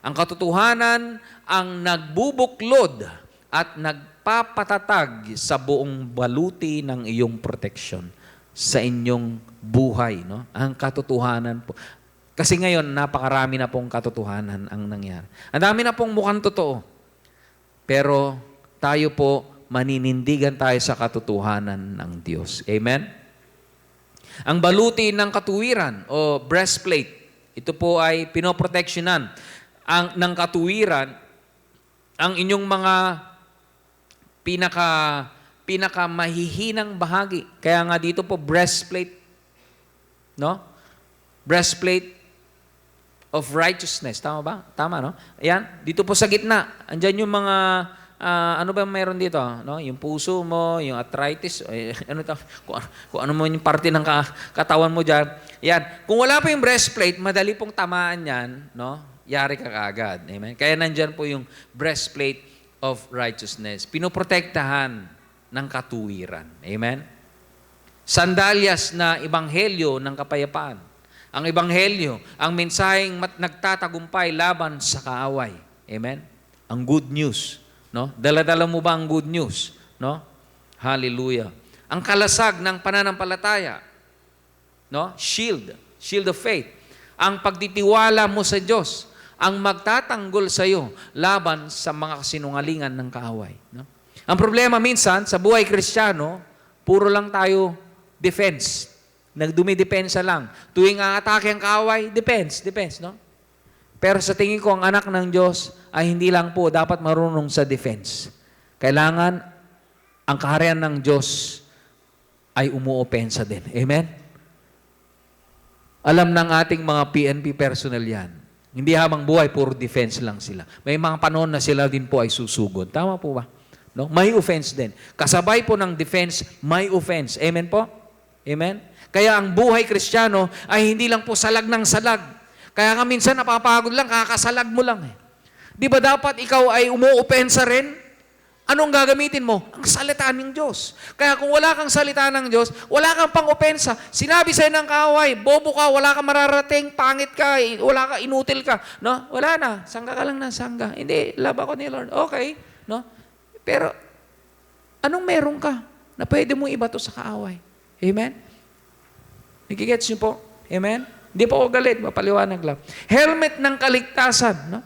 Speaker 1: Ang katotohanan ang nagbubuklod at nagpapatatag sa buong baluti ng iyong protection sa inyong buhay. No? Ang katotohanan po. Kasi ngayon, napakarami na pong katotohanan ang nangyari. Ang dami na pong mukhang totoo. Pero tayo po, maninindigan tayo sa katotohanan ng Diyos. Amen? Ang baluti ng katuwiran o breastplate, ito po ay pinoproteksyonan ng katuwiran ang inyong mga pinaka mahihinang bahagi. Kaya nga dito po breastplate, no? Breastplate of righteousness. Tama ba? Tama, no? Ayan, dito po sa gitna. Andyan yung mga ano ba meron dito? No? Yung puso mo, yung arthritis, kung ano mo yung parte ng katawan mo dyan. Yan. Kung wala pa yung breastplate, madali pong tamaan yan, no? Yari ka kaagad. Amen? Kaya nandyan po yung breastplate of righteousness. Pinoprotektahan ng katuwiran. Amen? Sandalyas na ebanghelyo ng kapayapaan. Ang ebanghelyo, ang mensaheng nagtatagumpay laban sa kaaway. Amen? Ang good news. No? Dala-dala mo ba ang good news? No? Hallelujah. Ang kalasag ng pananampalataya. No? Shield of faith. Ang pagtitiwala mo sa Diyos, ang magtatanggol sa iyo laban sa mga kasinungalingan ng kaaway. No? Ang problema minsan, sa buhay Kristiyano, puro lang tayo defense. Nagdumidepensa lang. Tuwing aatake ang kaaway, defense, no? Pero sa tingin ko, ang anak ng Diyos ay hindi lang po dapat marunong sa defense. Kailangan ang kaharian ng Diyos ay umuopensa din. Amen? Alam ng ating mga PNP personnel yan. Hindi habang buhay, puro defense lang sila. May mga panahon na sila din po ay susugod. Tama po ba? No? May offense din. Kasabay po ng defense, may offense. Amen po? Amen? Kaya ang buhay Kristiyano ay hindi lang po salag ng salag. Kaya ka minsan napapagod lang, kakasalag mo lang. Di ba dapat ikaw ay umuopensa rin? Anong gagamitin mo? Ang salita ng Diyos. Kaya kung wala kang salita ng Diyos, wala kang pang-opensa. Sinabi sa'yo ng kaaway, bobo ka, wala kang mararating, pangit ka, wala ka, inutil ka. No? Wala na. Sangga ka lang ng sangga. Hindi, love ako ni Lord. Okay. No? Pero, anong meron ka na pwede mo ibato sa kaaway? Amen? Nagigets niyo po? Amen? Hindi po ako galit, mapaliwanag lang. Helmet ng kaligtasan. No?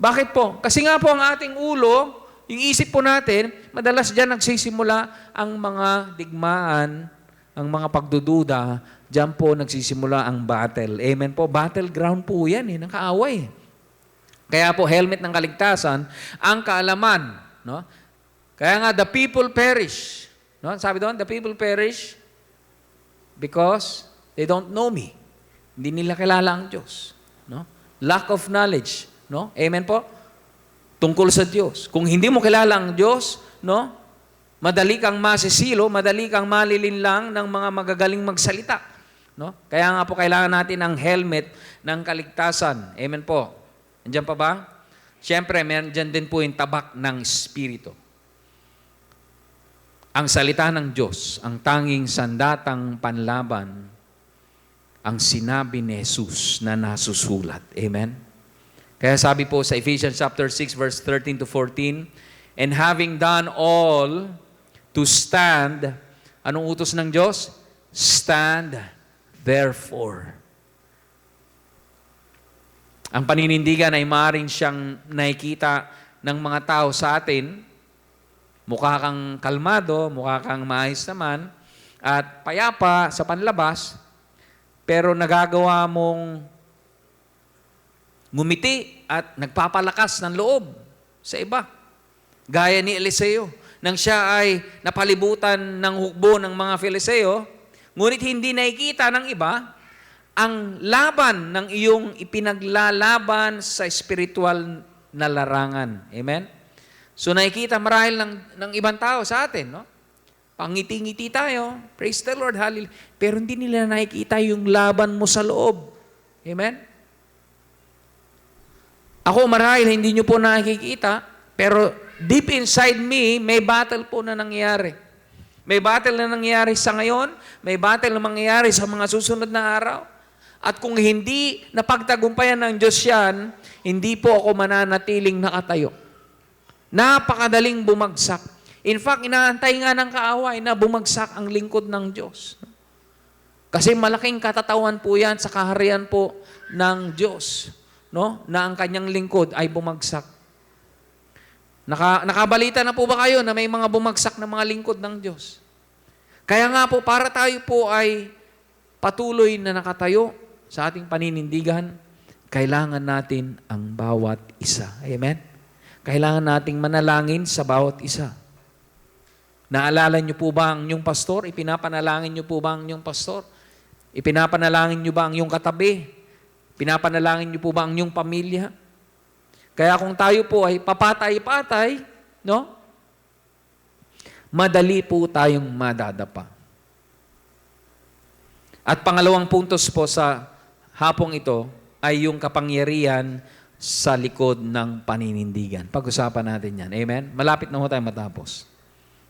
Speaker 1: Bakit po? Kasi nga po ang ating ulo, yung isip po natin, madalas dyan nagsisimula ang mga digmaan, ang mga pagdududa, dyan po nagsisimula ang battle. Amen po? Battleground po yan, ng kaaway. Kaya po, helmet ng kaligtasan, ang kaalaman. No? Kaya nga, the people perish. No? Sabi doon, the people perish because they don't know me. Hindi nila kilala ang Diyos. No? Lack of knowledge. No? Amen po? Tungkol sa Diyos. Kung hindi mo kilala ang Diyos, no? Madali kang masisilo, madali kang malilinlang ng mga magagaling magsalita. No? Kaya nga po kailangan natin ang helmet ng kaligtasan. Amen po. Andiyan pa ba? Siyempre, meron dyan din po yung tabak ng Espiritu. Ang salita ng Diyos, ang tanging sandatang panlaban, ang sinabi ni Jesus na nasusulat. Amen? Kaya sabi po sa Ephesians chapter 6, verse 13 to 14, and having done all to stand, anong utos ng Diyos? Stand therefore. Ang paninindigan ay maaaring siyang nakikita ng mga tao sa atin. Mukha kang kalmado, mukha kang maayos naman, at payapa sa panlabas, pero nagagawa mong ngumiti at nagpapalakas ng loob sa iba. Gaya ni Eliseo, nang siya ay napalibutan ng hukbo ng mga Filisteo, ngunit hindi nakikita ng iba ang laban ng iyong ipinaglalaban sa spiritual na larangan. Amen? So nakikita marahil ng ibang tao sa atin, no? Pangiti-ngiti tayo, praise the Lord, hallelujah. Pero hindi nila nakikita yung laban mo sa loob. Amen? Ako marahil hindi nyo po nakikita, pero deep inside me, may battle po na nangyayari. May battle na nangyayari sa ngayon, may battle na mangyayari sa mga susunod na araw. At kung hindi napagtagumpayan ng Diyos yan, hindi po ako mananatiling nakatayo. Napakadaling bumagsak. In fact, inaantay nga ng kaaway na bumagsak ang lingkod ng Diyos. Kasi malaking katatawan po yan sa kaharian po ng Diyos, no? Na ang kanyang lingkod ay bumagsak. Nakabalita na po ba kayo na may mga bumagsak na mga lingkod ng Diyos? Kaya nga po, para tayo po ay patuloy na nakatayo sa ating paninindigan, kailangan natin ang bawat isa. Amen? Kailangan nating manalangin sa bawat isa. Naalala niyo po ba ang inyong pastor? Ipinapanalangin niyo po ba ang inyong pastor? Ipinapanalangin niyo ba ang inyong katabi? Pinapanalangin niyo po ba ang inyong pamilya? Kaya kung tayo po ay papatay-patay, no? Madali po tayong madadapa. At pangalawang puntos po sa hapong ito ay yung kapangyarihan sa likod ng paninindigan. Pag-usapan natin yan. Amen? Malapit na ho tayo matapos.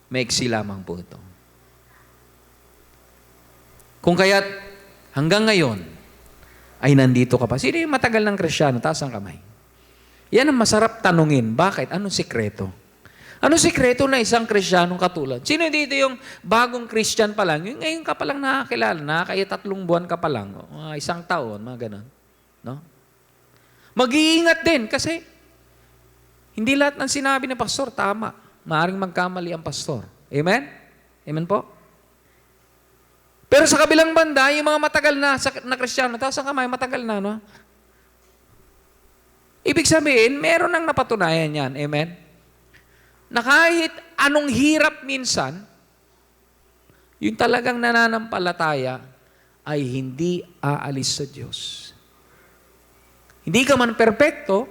Speaker 1: Maiksi lamang po ito. Kung kaya't hanggang ngayon ay nandito ka pa. Sino yung matagal ng Kristyano? Taas ang kamay. Yan ang masarap tanungin. Bakit? Anong sikreto? Anong sikreto na isang Kristyanong katulad? Sino dito yung bagong Christian pa lang? Yung ngayon ka pa lang nakakilala, nakakaya 3 buwan ka pa lang, isang taon, mga ganon. No? Mag-iingat din kasi hindi lahat ng sinabi ng pastor tama. Maaring magkamali ang pastor. Amen? Amen po? Pero sa kabilang banda, yung mga matagal na Kristiyano, taas ang kamay, matagal na, no? Ibig sabihin, meron nang napatunayan yan. Amen? Na kahit anong hirap minsan, yung talagang nananampalataya ay hindi aalis sa Diyos. Hindi ka man perpekto,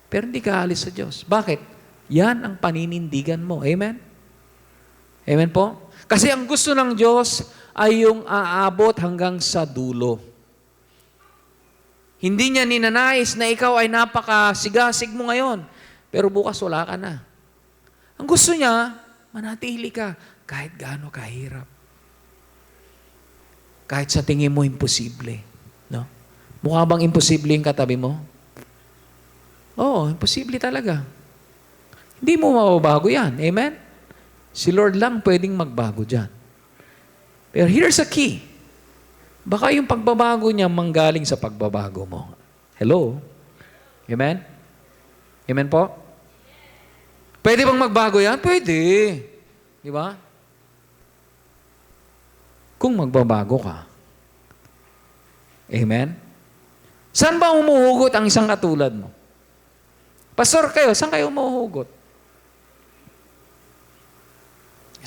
Speaker 1: pero hindi ka aalis sa Diyos. Bakit? Yan ang paninindigan mo. Amen? Amen po? Kasi ang gusto ng Diyos ay yung aabot hanggang sa dulo. Hindi niya ninanais na ikaw ay napakasigasig mo ngayon, pero bukas wala ka na. Ang gusto niya, manatili ka kahit gaano kahirap. Kahit sa tingin mo imposible. No? Mukha bang imposible yung katabi mo? Oo, imposible talaga. Hindi mo mababago yan. Amen? Si Lord lang pwedeng magbago dyan. Pero here's a key. Baka yung pagbabago niya manggaling sa pagbabago mo. Hello? Amen? Amen po? Pwede bang magbago yan? Pwede. Di ba? Kung magbabago ka. Amen? Saan ba umuhugot ang isang katulad mo? Pastor kayo, saan kayo umuhugot?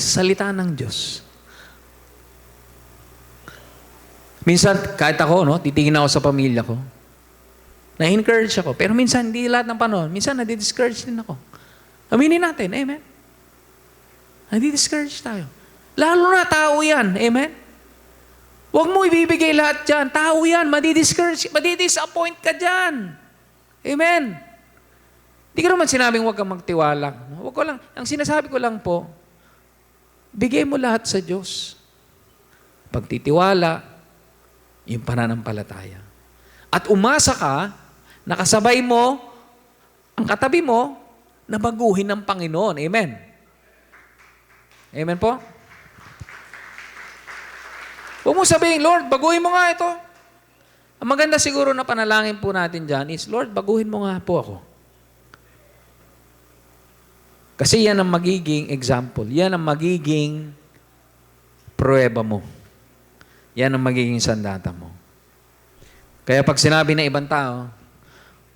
Speaker 1: Salita ng Diyos. Minsan, kahit ako, no, titingin ako sa pamilya ko. Na-encourage ako. Pero minsan, hindi lahat ng panahon. Minsan, nadi-discourage din ako. Aminin natin. Amen? Nadi-discourage tayo. Lalo na tao yan. Amen? Huwag mo ibibigay lahat dyan. Tao yan. Madi-discourage, madi-disappoint ka dyan. Amen? Hindi ko naman sinabing huwag kang magtiwala. Huwag ko lang. Ang sinasabi ko lang po, bigay mo lahat sa Diyos. Pagtitiwala, yung pananampalataya. At umasa ka, nakasabay mo, ang katabi mo, na baguhin ng Panginoon. Amen? Amen po? Huwag mo sabihin, Lord, baguhin mo nga ito. Ang maganda siguro na panalangin po natin dyan is, Lord, baguhin mo nga po ako. Kasi yan ang magiging example. Yan ang magiging pruweba mo. Yan ang magiging sandata mo. Kaya pag sinabi ng ibang tao,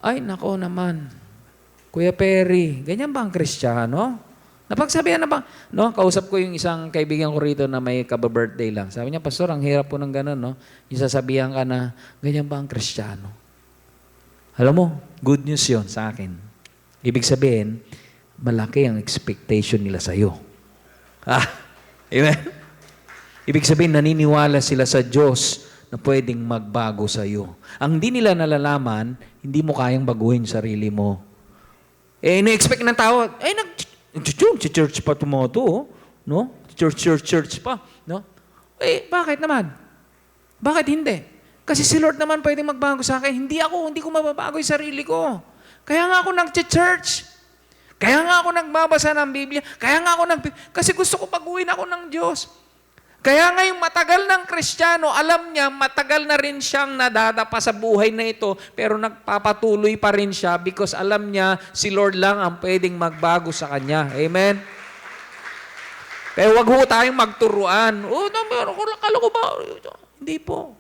Speaker 1: ay, nako naman, Kuya Perry, ganyan ba ang Kristiyano? Napagsabihan na ba? No, kausap ko yung isang kaibigan ko rito na may kaba-birthday lang. Sabi niya, Pastor, ang hirap po ng ganun, no? Yung sasabihan ka na, ganyan ba ang Kristiyano? Alam mo, good news yon sa akin. Ibig sabihin, malaki ang expectation nila sa iyo. Amen? Ibig sabihin, naniniwala sila sa Diyos na pwedeng magbago sa iyo. Ang hindi nila nalalaman, hindi mo kayang baguhin sarili mo. Na-expect ng tao, church pa tumoto, no? Church pa, no? Bakit naman? Bakit hindi? Kasi si Lord naman pwedeng magbago sa akin. Hindi ko mababago yung sarili ko. Kaya nga ako nag-church. Kaya nga ako nagbabasa ng Biblia. Kasi gusto ko baguhin ako ng Diyos. Kaya nga yung matagal ng Kristiyano, alam niya, matagal na rin siyang nadadapa sa buhay na ito, pero nagpapatuloy pa rin siya because alam niya, si Lord lang ang pwedeng magbago sa kanya. Amen? Kaya wag ho tayong magturuan. Kala ko ba? Hindi po.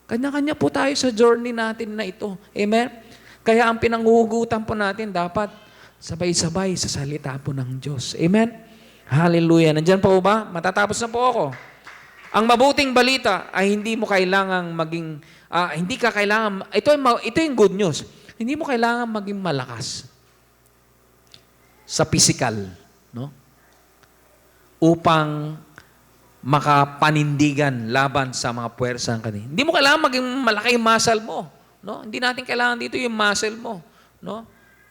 Speaker 1: Kanya-kanya po tayo sa journey natin na ito. Amen? Kaya ang pinanghuhugutan po natin dapat sabay-sabay sa salita po ng Diyos. Amen? Hallelujah. Nandyan po ba? Matatapos na po ako. Ang mabuting balita ay hindi mo kailangang maging, ito yung good news. Hindi mo kailangan maging malakas sa physical, no? Upang makapanindigan laban sa mga puwersa ng kanina. Hindi mo kailangan maging malaki yung muscle mo, no? Hindi natin kailangan dito yung muscle mo, no?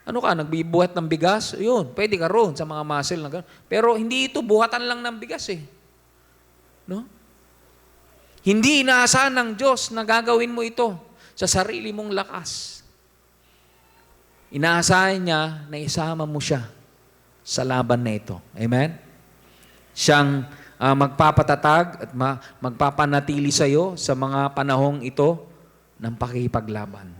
Speaker 1: Ano ka, nagbibuhat ng bigas? Yun, pwede ka roon sa mga muscle na gano'n. Pero hindi ito buhatan lang ng bigas eh. No? Hindi inaasahan ng Diyos na gagawin mo ito sa sarili mong lakas. Inaasahan niya na isama mo siya sa laban na ito. Amen? Siyang magpapatatag at magpapanatili sa iyo sa mga panahong ito ng pakikipaglaban.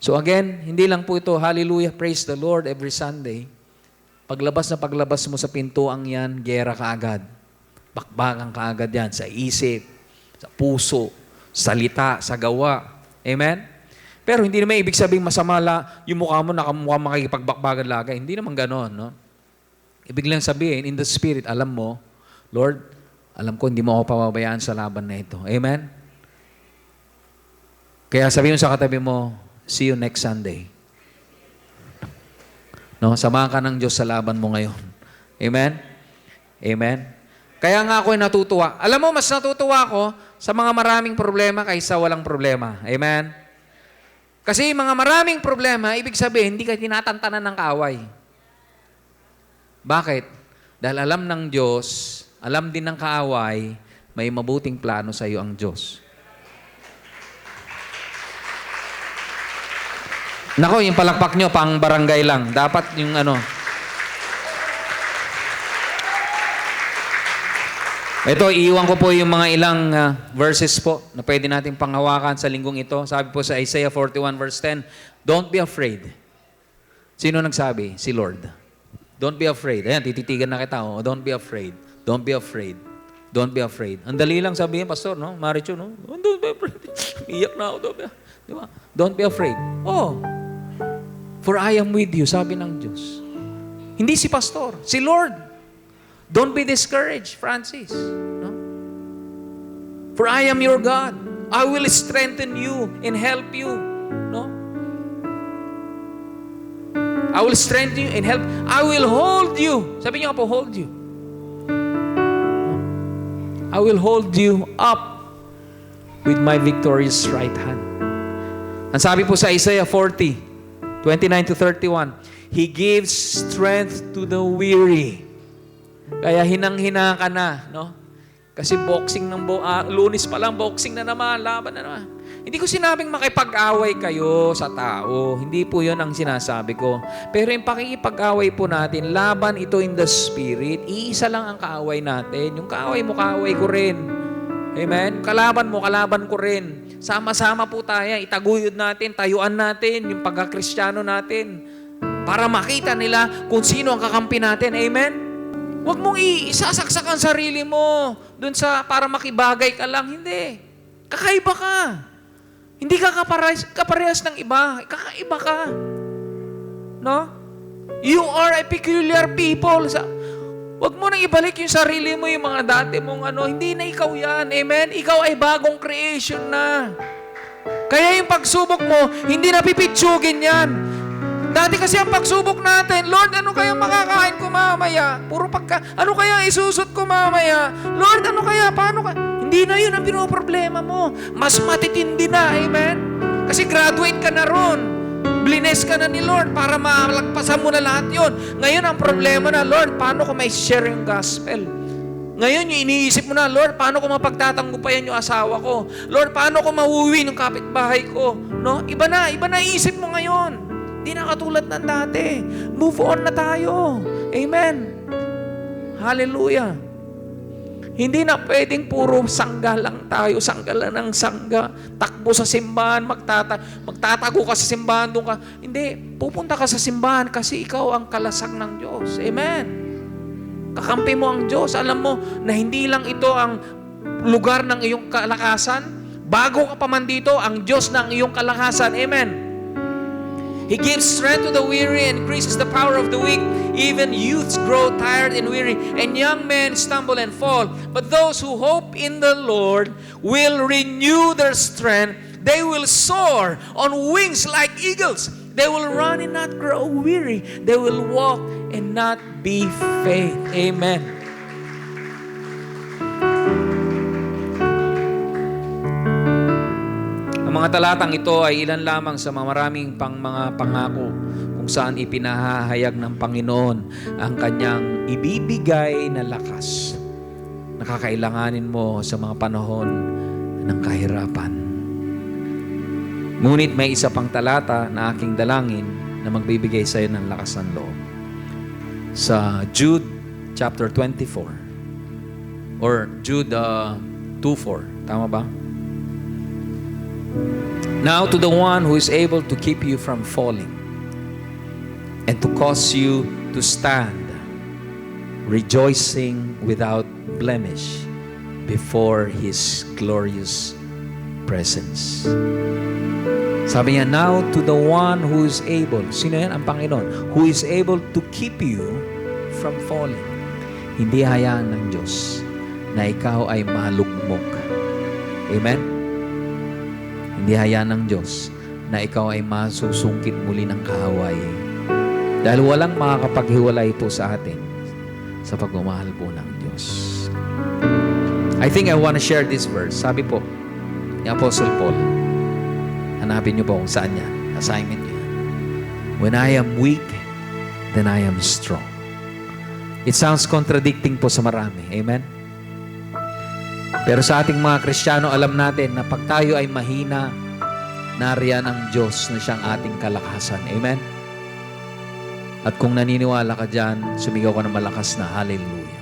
Speaker 1: So again, hindi lang po ito, hallelujah, praise the Lord every Sunday. Paglabas mo sa pintuang yan, gera ka agad. Bakbakan ka agad yan sa isip, sa puso, salita, sa gawa. Amen? Pero hindi naman ibig sabihin masama yung mukha mo nakamukha makikipagbakbagan lagi. Hindi naman gano'n, no? Ibig lang sabihin, in the spirit, alam mo, Lord, alam ko hindi mo ako pababayaan sa laban na ito. Amen? Kaya sabihin mo sa katabi mo, see you next Sunday. No, samahan ka ng Diyos sa laban mo ngayon. Amen? Amen? Kaya nga ako ay natutuwa. Alam mo, mas natutuwa ako sa mga maraming problema kaysa walang problema. Amen? Kasi mga maraming problema, ibig sabihin, hindi ka tinatantanan ng kaaway. Bakit? Dahil alam ng Diyos, alam din ng kaaway, may mabuting plano sa iyo ang Diyos. Nako, yung palakpak nyo, pang barangay lang. Dapat yung ano. Ito, iiwan ko po yung mga ilang verses po na pwede nating panghawakan sa linggong ito. Sabi po sa Isaiah 41 verse 10, don't be afraid. Sino nagsabi? Si Lord. Don't be afraid. Ayan, tititigan na kita. Oh. Don't be afraid. Don't be afraid. Don't be afraid. Ang dali lang sabihin, Pastor, no? Marichu, no? Don't be afraid. Iyak na ako. Diba? Don't be afraid. Oh, for I am with you, sabi ng Diyos. Hindi si Pastor, si Lord. Don't be discouraged, Francis. No? For I am your God. I will strengthen you and help you. No? I will strengthen you and help. I will hold you. Sabi niyo po, hold you. I will hold you up with my victorious right hand. Ang sabi po sa Isaiah 40, 29 to 31, He gives strength to the weary. Kaya hinang-hina ka na, no? Kasi boxing ng Lunes pa lang, boxing na naman, laban na naman. Hindi ko sinabing makipag-away kayo sa tao. Hindi po yun ang sinasabi ko. Pero yung pakikipag-away po natin, laban ito in the spirit. Iisa lang ang kaaway natin. Yung kaaway mo, kaaway ko rin. Amen? Kalaban mo, kalaban ko rin. Sama-sama po tayo. Itaguyod natin, tayuan natin, yung pagkakristyano natin. Para makita nila kung sino ang kakampi natin. Amen? Huwag mong isasaksak ang sarili mo dun sa para makibagay ka lang. Hindi. Kakaiba ka. Hindi ka kaparehas ng iba. Kakaiba ka. No? You are a peculiar people. Huwag mo nang ibalik yung sarili mo, yung mga dati mong hindi na ikaw yan. Amen? Ikaw ay bagong creation na. Kaya yung pagsubok mo, hindi na pipitsugin yan. Dati kasi ang pagsubok natin, Lord, ano kaya makakain ko mamaya? Ano kaya isusot ko mamaya? Lord, ano kaya, paano ka? Hindi na yun ang pinoproblema mo. Mas matitindi na, amen? Kasi graduate ka na ron. Blines ka na ni Lord para malagpasan mo na lahat yun. Ngayon ang problema na, Lord, paano ko may share yung gospel? Ngayon yung iniisip mo na, Lord, paano ko mapagtatanggupayan yung asawa ko? Lord, paano ko mauwi ng kapitbahay ko? No? Iba na isip mo ngayon. Hindi na katulad ng dati. Move on na tayo. Amen. Hallelujah. Hindi na pwedeng puro sangga lang tayo. Sangga lang ng sangga. Takbo sa simbahan. Magtatago ka sa simbahan. Doon ka. Hindi. Pupunta ka sa simbahan kasi ikaw ang kalasag ng Diyos. Amen. Kakampi mo ang Diyos. Alam mo na hindi lang ito ang lugar ng iyong kalakasan. Bago ka pa man dito, ang Diyos na ang iyong kalakasan. Amen. He gives strength to the weary and increases the power of the weak. Even youths grow tired and weary, and young men stumble and fall. But those who hope in the Lord will renew their strength. They will soar on wings like eagles. They will run and not grow weary. They will walk and not be faint. Amen. Ang mga talatang ito ay ilan lamang sa maraming mga pangako kung saan ipinahahayag ng Panginoon ang kanyang ibibigay na lakas na kakailanganin mo sa mga panahon ng kahirapan. Ngunit may isa pang talata na aking dalangin na magbibigay sa iyo ng lakas ng loob. Sa Jude chapter 24 or Jude 2:4. Tama ba? Now to the one who is able to keep you from falling and to cause you to stand rejoicing without blemish before His glorious presence. Sabi niya, now to the one who is able, sino yan? Ang Panginoon, who is able to keep you from falling. Hindi hayaan ng Diyos na ikaw ay malugmok. Amen? Hindi hayaan ng Diyos na ikaw ay masusungkit muli ng kaaway. Dahil walang makakapaghiwalay po sa atin sa pagmamahal po ng Diyos. I think I want to share this verse. Sabi po ni Apostle Paul, hanapin niyo po kung saan yan. Assignment niyo. When I am weak, then I am strong. It sounds contradicting po sa marami. Amen? Pero sa ating mga Kristiyano, alam natin na pag tayo ay mahina, nariyan ang Diyos na siyang ating kalakasan. Amen? At kung naniniwala ka dyan, sumigaw ka ng malakas na hallelujah.